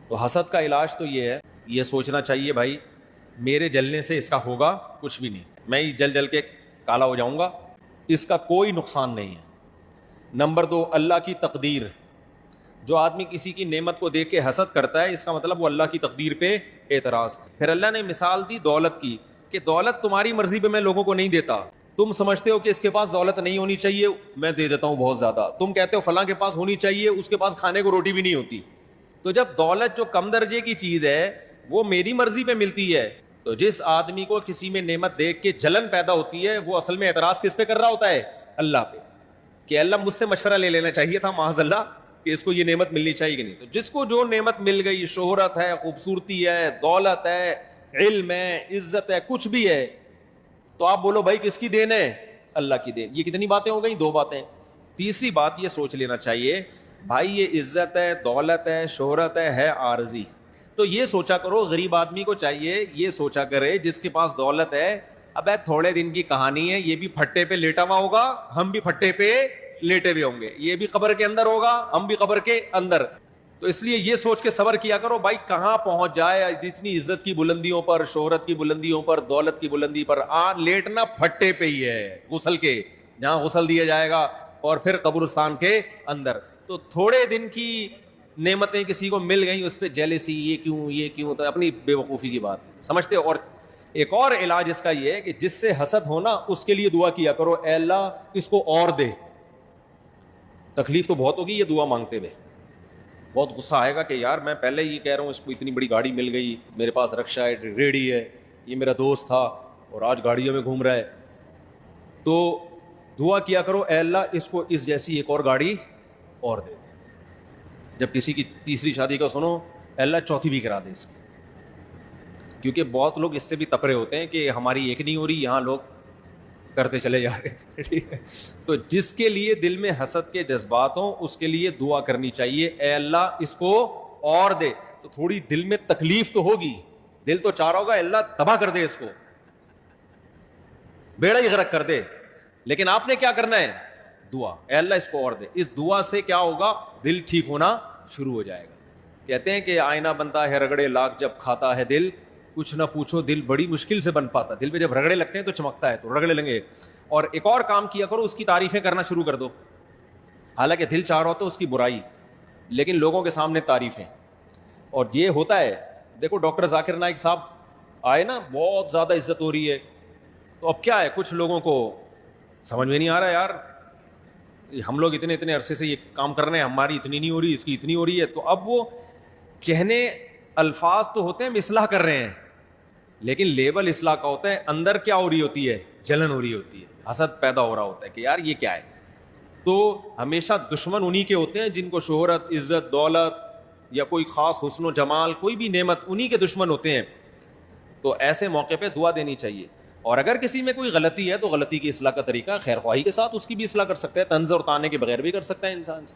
تو حسد کا علاج تو یہ ہے، یہ سوچنا چاہیے بھائی میرے جلنے سے اس کا ہوگا کچھ بھی نہیں، میں ہی جل جل کے کالا ہو جاؤں گا، اس کا کوئی نقصان نہیں ہے۔ نمبر 2، اللہ کی تقدیر۔ جو آدمی کسی کی نعمت کو دیکھ کے حسد کرتا ہے، اس کا مطلب وہ اللہ کی تقدیر پہ اعتراض۔ پھر اللہ نے مثال دی دولت کی کہ دولت تمہاری مرضی پہ میں لوگوں کو نہیں دیتا، تم سمجھتے ہو کہ اس کے پاس دولت نہیں ہونی چاہیے، میں دے دیتا ہوں بہت زیادہ، تم کہتے ہو فلاں کے پاس ہونی چاہیے، اس کے پاس کھانے کو روٹی بھی نہیں ہوتی۔ تو جب دولت جو کم درجے کی چیز ہے وہ میری مرضی پہ ملتی ہے، تو جس آدمی کو کسی میں نعمت دیکھ کے جلن پیدا ہوتی ہے وہ اصل میں اعتراض کس پہ کر رہا ہوتا ہے؟ اللہ پہ، کہ اللہ مجھ سے مشورہ لے لینا چاہیے تھا معاذ اللہ کہ اس کو یہ نعمت ملنی چاہیے کہ نہیں۔ تو جس کو جو نعمت مل گئی، شہرت ہے، خوبصورتی ہے، دولت ہے، علم ہے، عزت ہے، کچھ بھی ہے، تو آپ بولو بھائی کس کی دین ہے؟ اللہ کی دین۔ یہ کتنی باتیں ہو گئی؟ 2 باتیں۔ تیسری بات یہ سوچ لینا چاہیے بھائی یہ عزت ہے، دولت ہے، شہرت ہے عارضی۔ تو یہ سوچا کرو، غریب آدمی کو چاہیے یہ سوچا کرے جس کے پاس دولت ہے، ابے تھوڑے دن کی کہانی ہے، یہ بھی پھٹے پہ لیٹا ہوا ہوگا، ہم بھی پھٹے پہ لیٹے ہوئے ہوں گے، یہ بھی قبر کے اندر ہوگا، ہم بھی قبر کے اندر۔ تو اس لیے یہ سوچ کے صبر کیا کرو بھائی کہاں پہنچ جائے، اتنی عزت کی بلندیوں پر، شہرت کی بلندیوں پر، دولت کی بلندی پر، لیٹنا پھٹے پہ ہی ہے، غسل کے جہاں غسل دیا جائے گا، اور پھر قبرستان کے اندر۔ تو تھوڑے دن کی نعمتیں کسی کو مل گئیں، اس پہ جیلسی، یہ کیوں، تو اپنی بے وقوفی کی بات سمجھتے ہو۔ اور ایک اور علاج اس کا یہ ہے کہ جس سے حسد ہونا اس کے لیے دعا کیا کرو، اے اللہ اس کو اور دے۔ تکلیف تو بہت ہوگی یہ دعا مانگتے ہوئے، بہت غصہ آئے گا کہ یار میں پہلے یہ کہہ رہا ہوں اس کو اتنی بڑی گاڑی مل گئی، میرے پاس رکشا ہے، ریڈی ہے، یہ میرا دوست تھا اور آج گاڑیوں میں گھوم رہا ہے۔ تو دعا کیا کرو اے اللہ اس کو اس جیسی ایک اور گاڑی اور دے دے۔ جب کسی کی تیسری شادی کا سنو، اے اللہ چوتھی بھی کرا دے اس کی، کیونکہ بہت لوگ اس سے بھی تپرے ہوتے ہیں کہ ہماری ایک نہیں ہو رہی، یہاں لوگ کرتے چلے جا رہے ہیں، ٹھیک ہے۔ تو جس کے لیے دل میں حسد کے جذبات ہوں اس کے لیے دعا کرنی چاہیے اے اللہ اس کو اور دے۔ تو تھوڑی دل میں تکلیف تو ہوگی، دل تو چاہ رہا ہوگا اللہ تباہ کر دے، اس کو بیڑا ہی غرق کر دے، لیکن آپ نے کیا کرنا ہے؟ دعا، اے اللہ اس کو اور دے۔ اس دعا سے کیا ہوگا؟ دل ٹھیک ہونا شروع ہو جائے گا۔ کہتے ہیں کہ آئینہ بنتا ہے رگڑے لاکھ جب کھاتا ہے دل، کچھ نہ پوچھو دل بڑی مشکل سے بن پاتا، دل پہ جب رگڑے لگتے ہیں تو چمکتا ہے، تو رگڑے لیں گے۔ اور ایک اور کام کیا کرو، اس کی تعریفیں کرنا شروع کر دو، حالانکہ دل چاہ رہا ہوتا ہے اس کی برائی، لیکن لوگوں کے سامنے تعریفیں۔ اور یہ ہوتا ہے، دیکھو ڈاکٹر ذاکر نائک صاحب آئے نا، بہت زیادہ عزت ہو رہی ہے، تو اب کیا ہے کچھ لوگوں کو سمجھ میں نہیں آ رہا یار ہم لوگ اتنے عرصے سے یہ کام کر رہے ہیں، ہماری اتنی نہیں ہو رہی، اس کی اتنی ہو رہی ہے۔ تو اب وہ کہنے الفاظ تو ہوتے ہیں ہم اصلاح کر رہے ہیں، لیکن لیبل اصلاح کا ہوتا ہے، اندر کیا ہو رہی ہوتی ہے؟ جلن ہو رہی ہوتی ہے، حسد پیدا ہو رہا ہوتا ہے کہ یار یہ کیا ہے۔ تو ہمیشہ دشمن انہی کے ہوتے ہیں جن کو شہرت، عزت، دولت یا کوئی خاص حسن و جمال، کوئی بھی نعمت، انہی کے دشمن ہوتے ہیں۔ تو ایسے موقع پہ دعا دینی چاہیے، اور اگر کسی میں کوئی غلطی ہے تو غلطی کی اصلاح کا طریقہ خیر خواہی کے ساتھ اس کی بھی اصلاح کر سکتا ہے، طنز اور طعنے کے بغیر بھی کر سکتا ہے انسان سے۔